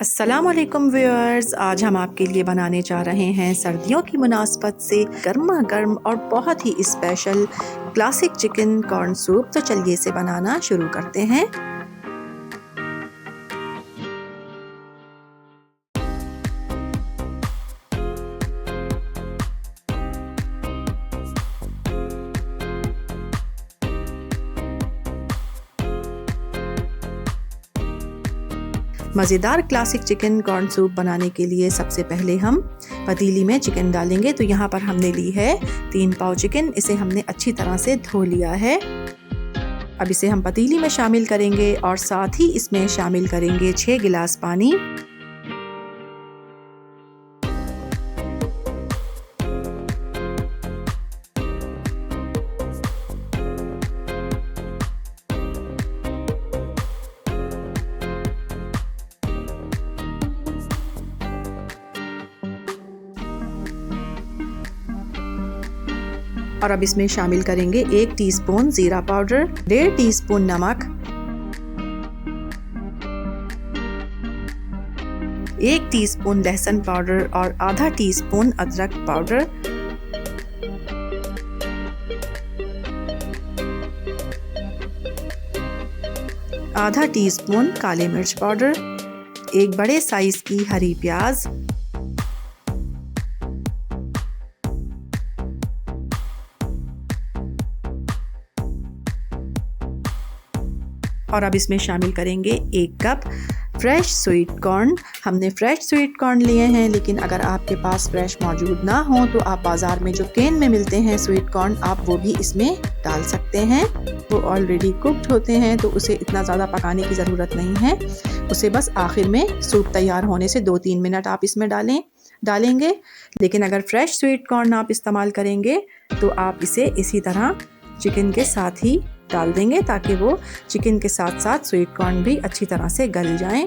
अस्सलामुअलैकुम व्यूअर्स, आज हम आपके लिए बनाने जा रहे हैं सर्दियों की मुनासबत से गर्मा गर्म और बहुत ही special classic chicken corn soup. तो चलिए इसे बनाना शुरू करते हैं। मज़ेदार क्लासिक चिकन कॉर्न सूप बनाने के लिए सबसे पहले हम पतीली में चिकन डालेंगे। तो यहाँ पर हमने ली है 3 पाव चिकन। इसे हमने अच्छी तरह से धो लिया है। अब इसे हम पतीली में शामिल करेंगे और साथ ही इसमें शामिल करेंगे 6 गिलास पानी। और अब इसमें शामिल करेंगे 1 टीस्पून जीरा पाउडर, 1.5 टीस्पून नमक, 1 टीस्पून लहसुन पाउडर और आधा टीस्पून अदरक पाउडर, आधा टीस्पून काली मिर्च पाउडर, 1 बड़े साइज की हरी प्याज, और अब इसमें शामिल करेंगे 1 कप फ्रेश स्वीट कॉर्न। हमने फ्रेश स्वीट कॉर्न लिए हैं, लेकिन अगर आपके पास फ्रेश मौजूद ना हो तो आप बाज़ार में जो कैन में मिलते हैं स्वीट कॉर्न, आप वो भी इसमें डाल सकते हैं। वो ऑलरेडी कुक्ड होते हैं तो उसे इतना ज़्यादा पकाने की ज़रूरत नहीं है। उसे बस आखिर में सूप तैयार होने से 2-3 मिनट आप इसमें डालेंगे। लेकिन अगर फ्रेश स्वीट कॉर्न आप इस्तेमाल करेंगे तो आप इसे इसी तरह चिकन के साथ ही डाल देंगे, ताकि वो चिकन के साथ साथ स्वीट कॉर्न भी अच्छी तरह से गल जाएं।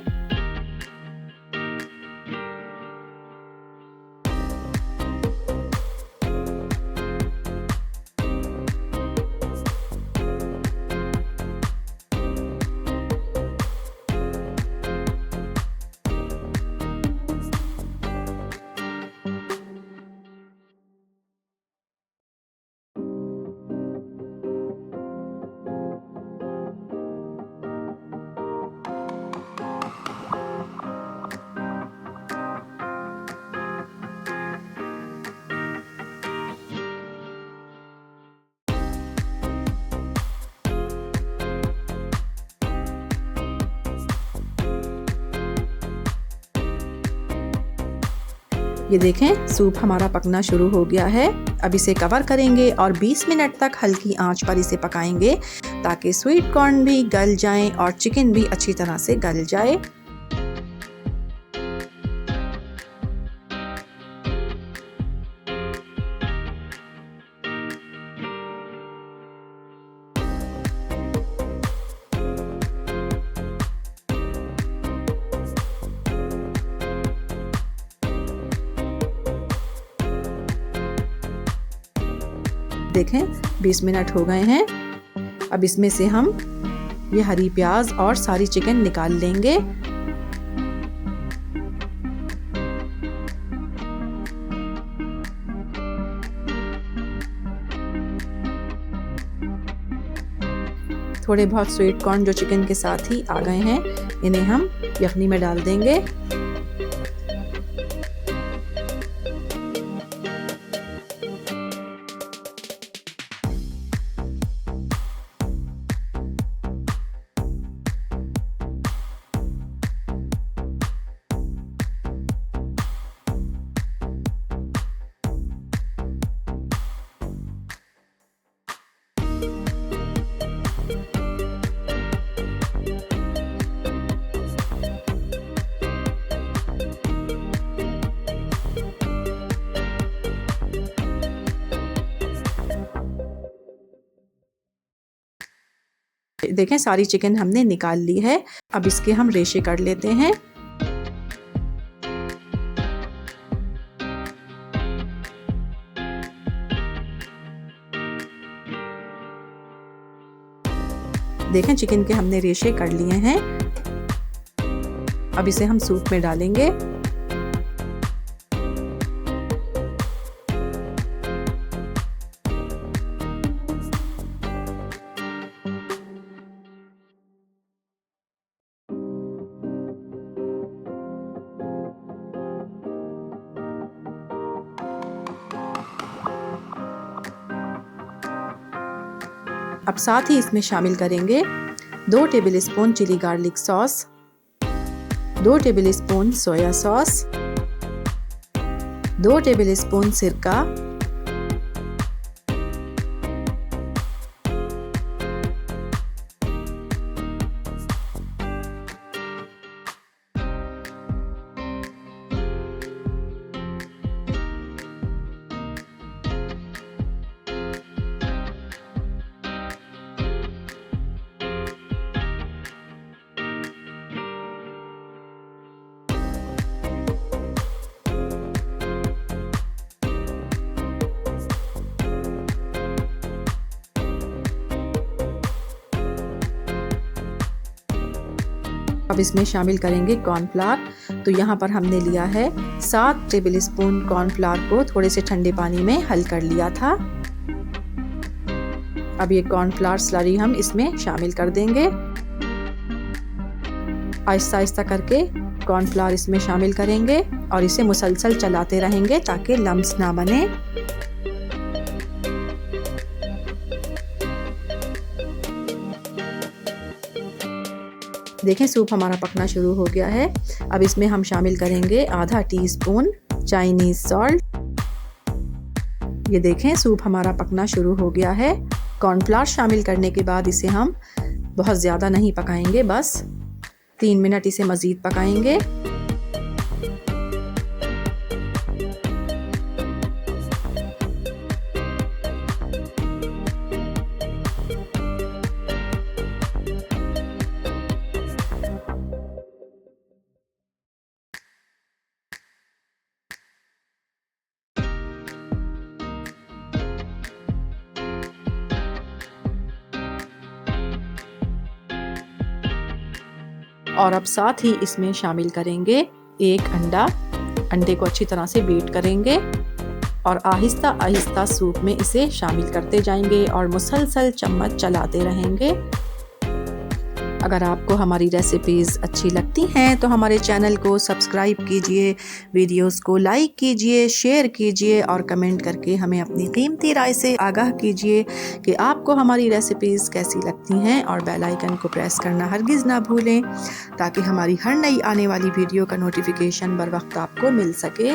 ये देखें, सूप हमारा पकना शुरू हो गया है। अब इसे कवर करेंगे और 20 मिनट तक हल्की आंच पर इसे पकाएंगे, ताकि स्वीट कॉर्न भी गल जाएं और चिकन भी अच्छी तरह से गल जाए। देखें, 20 मिनट हो गए हैं। अब इसमें से हम ये हरी प्याज और सारी चिकन निकाल लेंगे। थोड़े बहुत स्वीट कॉर्न जो चिकन के साथ ही आ गए हैं, इन्हें हम यखनी में डाल देंगे। देखें, सारी चिकन हमने निकाल ली है। अब इसके हम रेशे कर लेते हैं। देखें, चिकन के हमने रेशे कर लिए हैं। अब इसे हम सूप में डालेंगे। अब साथ ही इसमें शामिल करेंगे 2 tablespoon chilli garlic sauce, 2 tablespoon soya sauce, 2 tablespoon सिरका, अब इसमें शामिल करेंगे कॉर्नफ्लावर। तो यहाँ पर हमने लिया है 7 टेबलस्पून कॉर्नफ्लावर को थोड़े से ठंडे पानी में हल कर लिया था। अब ये कॉर्नफ्लावर स्लरी हम इसमें शामिल कर देंगे। आहिस्ता आहिस्ता करके कॉर्नफ्लावर इसमें शामिल करेंगे और इसे मुसलसल चलाते रहेंगे ताकि लम्स ना बने। देखें सूप हमारा पकना शुरू हो गया है। अब इसमें हम शामिल करेंगे आधा टीस्पून चाइनीज सॉल्ट। ये देखें सूप हमारा पकना शुरू हो गया है। कॉर्नफ्लावर शामिल करने के बाद इसे हम बहुत ज़्यादा नहीं पकाएंगे, बस 3 मिनट इसे मज़ीद पकाएंगे। और अब साथ ही इसमें शामिल करेंगे 1 अंडा। अंडे को अच्छी तरह से बीट करेंगे और आहिस्ता आहिस्ता सूप में इसे शामिल करते जाएंगे और मुसलसल चम्मच चलाते रहेंगे। अगर आपको हमारी रेसिपीज़ अच्छी लगती हैं तो हमारे चैनल को सब्सक्राइब कीजिए, वीडियोस को लाइक कीजिए, शेयर कीजिए और कमेंट करके हमें अपनी कीमती राय से आगाह कीजिए कि आपको हमारी रेसिपीज़ कैसी लगती हैं। और बेल आइकन को प्रेस करना हरगिज़ ना भूलें ताकि हमारी हर नई आने वाली वीडियो का नोटिफिकेशन बर वक्त आपको मिल सके।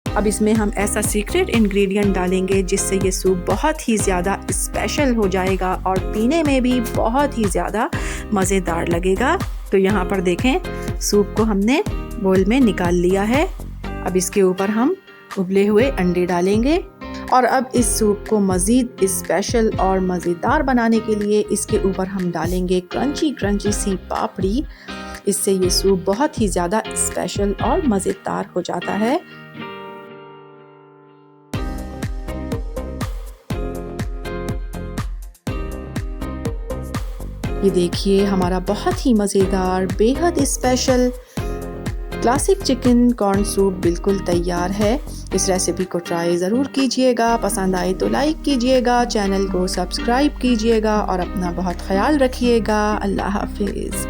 अब इसमें हम ऐसा सीक्रेट इंग्रेडिएंट डालेंगे जिससे ये सूप बहुत ही ज़्यादा स्पेशल हो जाएगा और पीने में भी बहुत ही ज़्यादा मज़ेदार लगेगा। तो यहाँ पर देखें सूप को हमने बोल में निकाल लिया है। अब इसके ऊपर हम उबले हुए अंडे डालेंगे और अब इस सूप को मज़ीद स्पेशल और मज़ेदार बनाने के लिए इसके ऊपर हम डालेंगे क्रंची क्रंची सी पापड़ी। इससे ये सूप बहुत ही ज़्यादा स्पेशल और मज़ेदार हो जाता है। ये देखिए हमारा बहुत ही मज़ेदार बेहद special classic chicken corn soup बिल्कुल तैयार है। इस रेसिपी को ट्राई ज़रूर कीजिएगा। पसंद आए तो लाइक कीजिएगा, चैनल को सब्सक्राइब कीजिएगा और अपना बहुत ख्याल रखिएगा। अल्लाह हाफिज़।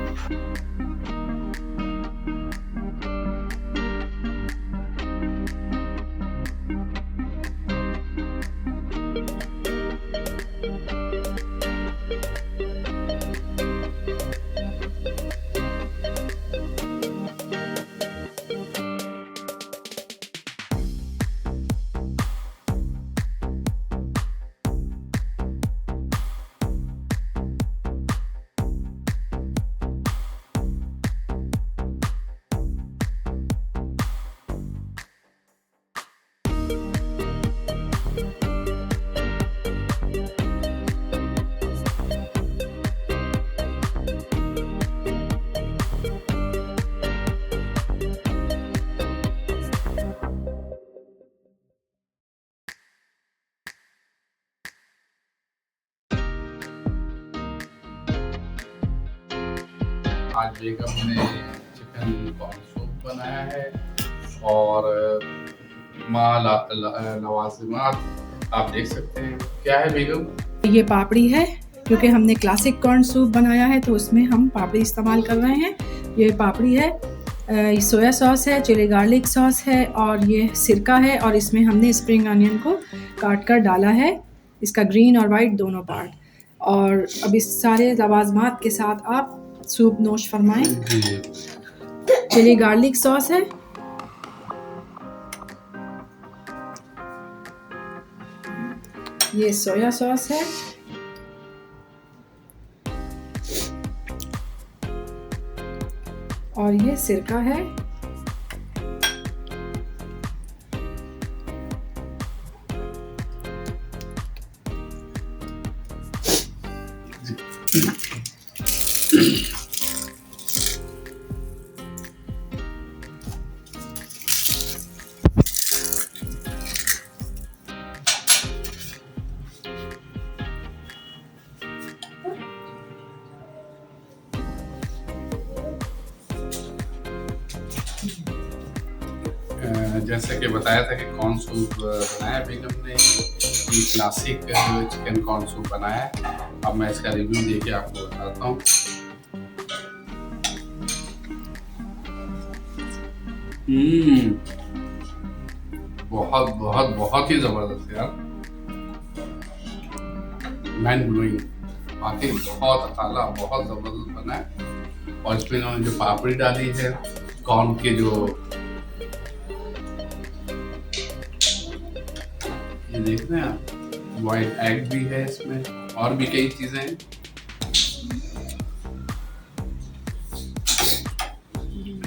आज बेगम ने चिकन कॉर्न सूप बनाया है और लवाजमात आप देख सकते हैं। क्या है बेगम? ये पापड़ी है, क्योंकि हमने क्लासिक कॉर्न सूप बनाया है तो उसमें हम पापड़ी इस्तेमाल कर रहे हैं। ये पापड़ी है, सोया सॉस है, चिली गार्लिक सॉस है और ये सिरका है और इसमें हमने स्प्रिंग अनियन को काट कर डाला है, इसका ग्रीन और वाइट दोनों पार्ट। और अब इस सारे लवाजमात के साथ आप सूप नोश फरमाएं। चिली गार्लिक सॉस है, ये सोया सॉस है, और ये सिरका है, जैसे कि बताया था कि कॉर्न सूप बनाया बेगम ने, ये क्लासिक चिकन कॉर्न सूप बनाया है। अब मैं इसका रिव्यू देके आपको बताता हूँ। बहुत बहुत बहुत ही जबरदस्त यार, माइंड ब्लोइंग, वाकई बहुत आला, बहुत जबरदस्त बना है। और इसमें इन्होंने जो पापड़ी डाली है, कॉर्न के जो ये देख रहे हैं आप, व्हाइट एग भी है इसमें, और भी कई चीजें हैं।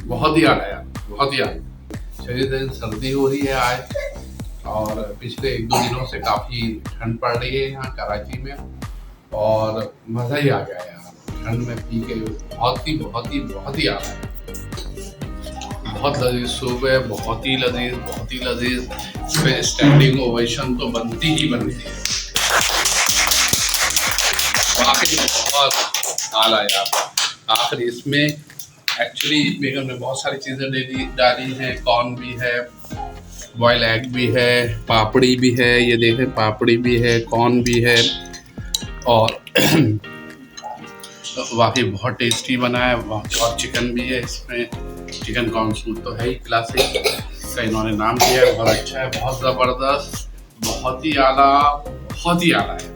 बहुत ही आला यार, बहुत ही आला। शरीर सर्दी हो रही है आज, और पिछले 1-2 दिनों से काफी ठंड पड़ रही है यहाँ कराची में, और मजा ही आ गया यार ठंड में पी के। बहुत ही आला है। बहुत लजीज सूप है, बहुत ही लजीज। इस पे स्टैंडिंग ओवेशन तो बनती ही बनती है, वाकई बहुत आला यार। आखिर इसमें एक्चुअली बेगम ने बहुत सारी चीज़ें डाली हैं, कॉर्न भी है, बॉयल एग भी है, पापड़ी भी है, ये देखें पापड़ी भी है, कॉर्न भी है, और वाकई बहुत टेस्टी बना है। और चिकन भी है इसमें, चिकन कॉर्न सूप तो है ही क्लासिक का, इन्होंने नाम दिया है, बहुत अच्छा है, बहुत ज़बरदस्त, बहुत ही आला है।